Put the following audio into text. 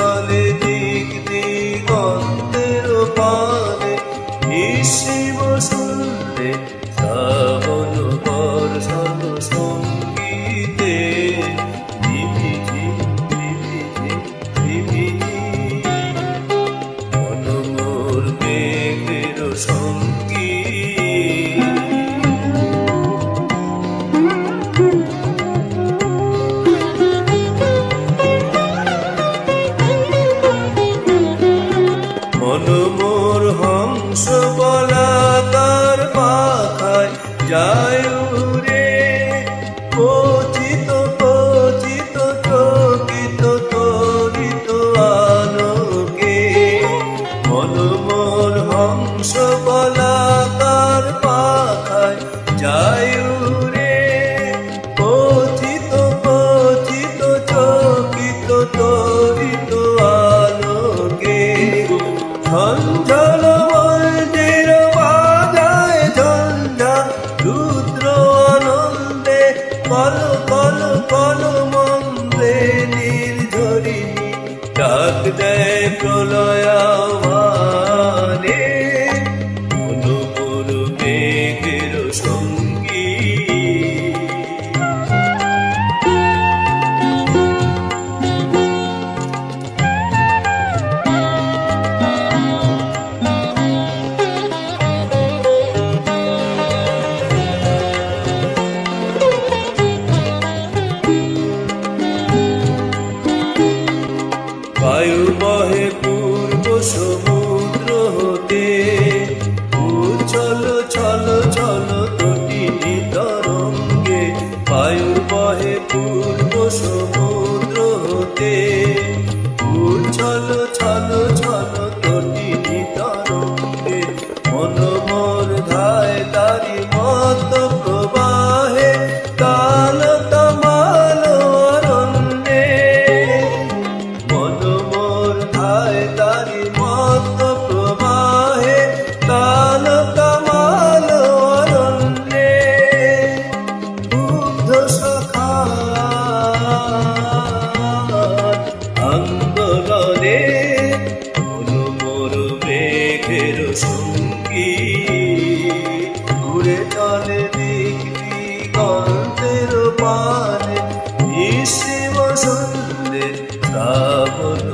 চলে দিক দিগন্তের পানে, ভীষে বসন্তে শ্রাবণ বর্ষণ সঙ্গীতে, ঝিমিঝিম ঝিমিঝিম ঝিমিঝিম মন মোর মেঘের সঙ্গী। মন মোর হংস বলাকার পাখায় যায় উড়ে, পতিত পতিত চকিত তরিত আলোকে। মন মোর হংস বলাকার পাখায় যায় উড়ে, পতিত পতিত চকিত তরিত আলোকে। ঝঞ্ঝল বজ্র বাজায় ঝঞ্ঝা, রুদ্র আনন্দে কল কল কল মন্দ্রে নির্ঝরিণী ডাক দেয় প্রলয় আহ্বানে, মন মোর মেঘের সঙ্গী। বায়ু বহে পূর্ব সমুদ্র হতে, উচ্ছল ছল ছল তটিনী তরঙ্গে। বায়ু বহে পূর্ব সমুদ্র হতে, উচ্ছল ছল ছল তটিনী তরঙ্গে। মন মোর ধায় তারি মত প্রবাহে, কাল কামাল অরণ্যে। মন মোর ধায় তারি মত প্রবাহে, কাল কামাল অরণ্যে। বুদ্ধ সখার আন্দোলনে, মন মোর মেঘের সঙ্গী। ঘুরে চলে দিক দিগন্তের পানে, ভীষে বসন্তে শ্রাবণ